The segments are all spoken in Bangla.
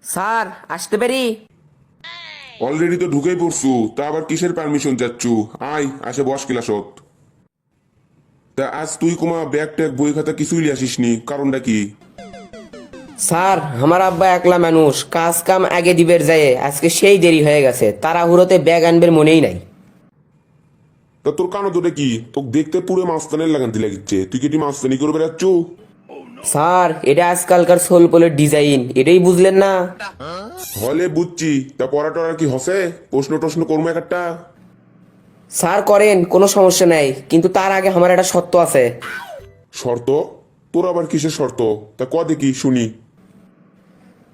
স্যার আসতে পারি? অলরেডি তো ঢুকেই পড়ছু, তা আবার কিসের পারমিশন চাচ্ছু? আয় আসে বস ক্লাসত। তা আজ তুই কুমা ব্যাগ ট্যাগ বই খাতা কিছুই লিয়ে আসিসনি, কারণটা কি? স্যার আমার আব্বা একলা মানুষ, কাজ কাম আগে দিবের যায়, আজকে সেই দেরি হয়ে গেছে, তাড়াহুড়োতে ব্যাগ আনবের মনেই নাই। তা তোর কানো তোটা কি? তোকে দেখতে পুরো মাস্তানের লাগান্তি লাগিচ্ছে, তুই কি এটি মাস্তানি করে বেড়াচ্ছু? স্যার এটা আজকালকার সোলপোলের ডিজাইন, এটাই বুঝলেন না? হলে বুঝছি, তা পড়াটা আর কি হসে? প্রশ্ন টশ্ন করবো একটা। স্যার করেন, কোনো সমস্যা নাই, কিন্তু তার আগে আমার একটা শর্ত আছে। শর্ত? তোর আবার কিসের শর্ত? তা ক দেখি শুনি।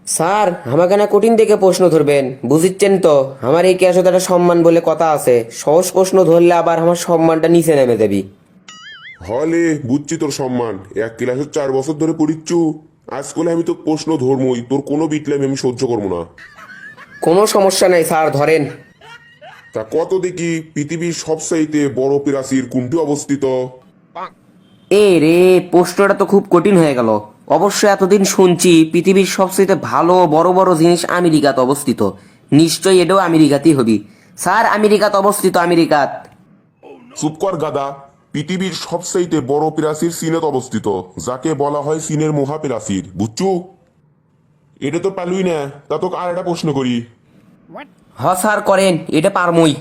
স্যার আমাকে না কঠিন দেখে প্রশ্ন ধরবেন, বুঝিচ্ছেন তো? আমার এই ক্যাশে একটা সম্মান বলে কথা আছে, সহজ প্রশ্ন ধরলে আবার আমার সম্মানটা নিচে নেমে যাবি। হলে বুঝছি তোর সম্মান, এক ক্লাসে 4 বছর ধরে পড়িচ্ছু। আজ করলে আমি তো প্রশ্ন ধর্মই, তোর কোনো বিটলামি আমি সহ্য করবো না। কোনো সমস্যা নাই স্যার, ধরেন। তা কত দেখি পৃথিবীর সবচাইতে বড় প্রাচীর কোনটি অবস্থিত? এ রে, প্রশ্নটা তো খুব কঠিন হয়ে গেল। অবশ্য এতদিন শুনছি পৃথিবীর সবচেয়ে ভালো বড় বড় জিনিস আমেরিকাতে অবস্থিত, নিশ্চয়ই এটাও আমেরিকাতেই হবি। স্যার আমেরিকাতে অবস্থিত, আমেরিকাত। চুপ কর গাদা। পৃথিবীর সবচাইতে বড় প্রাচীর চীনত অবস্থিত, যাকে বলা হয় চীনের মহাপ্রাচীর, বুঝছু? এটা তো পালুই না। তা তোকে আর একটা প্রশ্ন করি। হ স্যার করেন, এটা পারমই।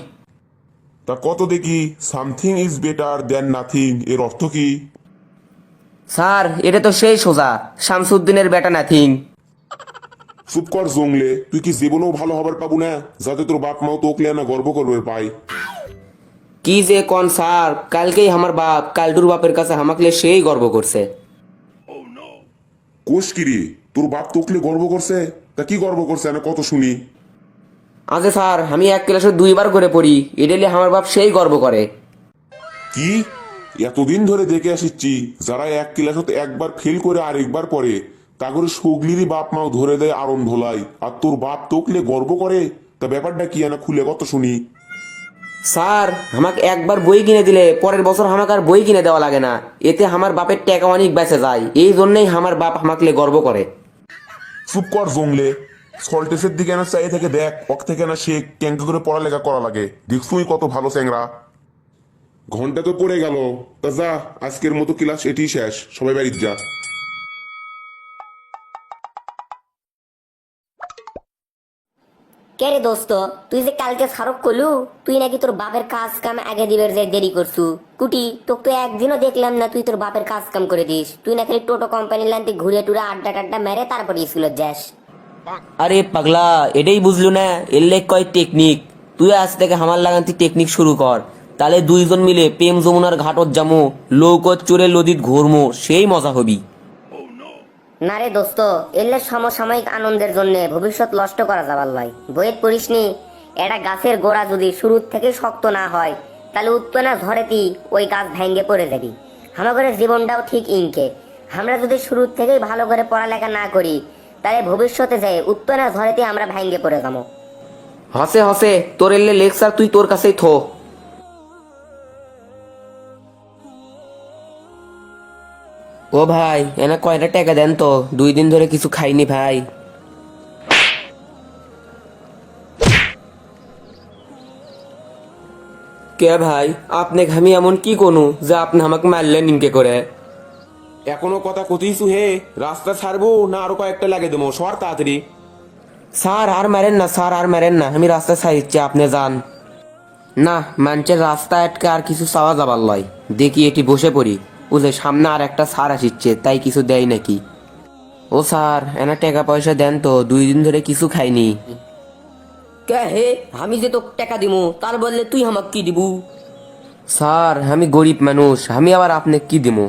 তা কত দেখি something is better then nothing এর অর্থ কি? স্যার এটা তো সেই সোজা, শামসুদ্দিনের বেটা নাথিং। চুপ কর জংলে, তুই কি জীবনেও ভালো হবার পাবো না, যাতে তোর বাপ মাও তোকে না গর্ব করবে পাই। কি যে কন স্যার, কালকেই আমার বাপ কালটুর বাপের কাছে হামাকলে সেই গর্ব করছে। কোষ কিরি, তোর বাপ তোকলে গর্ব করছে? তা কি গর্ব করছে না কত শুনি। আচ্ছা স্যার, আমি এক ক্লাসে 2বার করে পড়ি, এটালে আমার বাপ সেই গর্ব করে। কি? এতদিন ধরে দেখে আসিচ্ছি, যারা এক ক্লাসত একবার ফেল করে আরেকবার পড়ে, তা করে সগলিরই বাপ মাও ধরে দেয় আরন ধোলাই, আর তোর বাপ তোকলে গর্ব করে? তা ব্যাপারটা কি না খুলে কত শুনি। স্যার আমাকে একবার বই কিনে দিলে পরের বছর আমাকে আর বই কিনে দেওয়া লাগে না, এতে আমার বাপের টাকা অনেক বেঁচে যায়, এই জন্যই আমার বাপ আমাকে গর্ব করে। চুপ কর জংলে। সল্টেসের দিকে না চাই থেকে দেখ, অক থেকে না সে ক্যাঙ্কে করে পড়ালেখা করা লাগে, দেখছুই কত ভালো চ্যাংরা। ঘন্টা তো পড়ে গেল। তা যা, আজকের মতো ক্লাস এটি শেষ, সবাই বাড়ির যা। কে রে দোস্ত, তুই যে কালকে সারক কলু তুই নাকি তোর বাপের কাজ কাম আগে দিবের যে দেরি করছু। কুটি তোকে তো একদিনও দেখলাম না তুই তোর বাপের কাজ কাম করে দিস। তুই না খালি টোটো কোম্পানির লাইনতে ঘুরে টুরে আড্ডা টাড্ডা মেরে তারপরে স্কুলে যাস। আরে পাগলা, এটাই বুঝলু না? এর লেখ কয় টেকনিক। তুই আজ থেকে আমার লাগান্তি টেকনিক শুরু কর, তাহলে দুইজন মিলে প্রেম যমুনার ঘাটত যামো, লৌকত চড়ে লদিত ঘুরমো, সেই মজা হবি। না রে দোস্ত, এলে সমসাময়িক আনন্দের জন্য ভবিষ্যৎ নষ্ট করা যাবার লয়। বইয়ের পড়িসনি, একটা গাছের গোড়া যদি শুরুর থেকে শক্ত না হয় তাহলে উৎপন্না ঝড়েতেই ওই গাছ ভেঙে পড়ে যাবি। আমাদের জীবনটাও ঠিক ইনকে, আমরা যদি শুরুর থেকেই ভালো করে পড়ালেখা না করি তাহলে ভবিষ্যতে যায় উৎপন্না ঝড়েতেই আমরা ভেঙে পড়ে যাবো। হসে হসে, তোর এলে লেকচার তুই তোর কাছেই থো। ও ভাই, এনা কয়টা টাকা দেন তো, 2 দিন ধরে কিছু খাইনি ভাই। কে ভাই, আপনি আমি এমন কি কোনো যে আপনি আমাকে মারলেন নিমকে করে? এখনো কথা কতিছু হে? রাস্তা ছাড়বো না আরো কয়েকটা লাগে দেবো, সর তাড়াতাড়ি। স্যার আর মারেন না, স্যার আর মারেন না, আমি রাস্তা ছাড়িচ্ছি, আপনি যান। না, মানুষের রাস্তা আটকে আর কিছু চাওয়া যাবার লয়। দেখি এটি বসে পড়ি, বুঝলে সামনে আর একটা স্যার আসিচ্ছে, তাই কিছু দেয় নাকি। ও স্যার, এনা টাকা পয়সা দেন তো, 2 দিন ধরে কিছু খাইনি। কে হে, আমি যে তোকে টাকা দিমু তার বললে তুই আমাকে কি দিবু? স্যার আমি গরিব মানুষ, আমি আবার আপনি কি দিমু?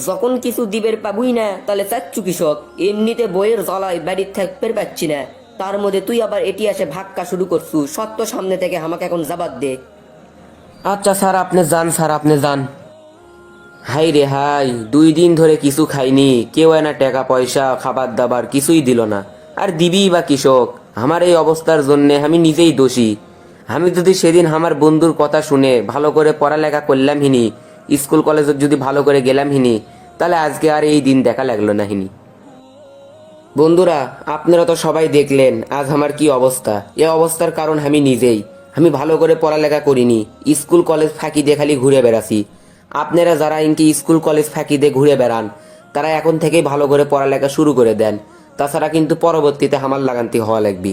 যখন কিছু দিবের পাবুই না তাহলে চাচ্ছু কৃষক, এমনিতে বইয়ের জ্বালায় বাড়ির থাকতে পারছি না, তার মধ্যে তুই আবার এটি আসে ভাক্কা শুরু করছু। সত্য সামনে থেকে আমাকে এখন জবাব দে। আচ্ছা স্যার আপনি যান, স্যার আপনি যান। হাই রে হাই, 2 দিন ধরে কিছু খাইনি, কেউ এনা টাকা পয়সা খাবার দাবার কিছুই দিল না, আর দিবি বা কৃষক? আমার এই অবস্থার জন্যে আমি নিজেই দোষী। আমি যদি সেদিন আমার বন্ধুর কথা শুনে ভালো করে পড়ালেখা করলাম হিনি, স্কুল কলেজে যদি ভালো করে গেলাম হিনি, তাহলে আজকে আর এই দিন দেখা লাগলো না হিনি। বন্ধুরা, আপনারা তো সবাই দেখলেন আজ আমার কি অবস্থা। এ অবস্থার কারণ আমি নিজেই। আমি ভালো করে পড়ালেখা করিনি, স্কুল কলেজ ফাঁকি দিয়ে খালি ঘুরে বেড়াছি। আপনারা যারা ইনকি স্কুল কলেজ ফাঁকি দিয়ে ঘুরে বেড়ান, তারা এখন থেকেই ভালো করে পড়ালেখা শুরু করে দেন, তাছাড়া কিন্তু পরবর্তীতে হামার লাগান্তি হওয়া লাগবে।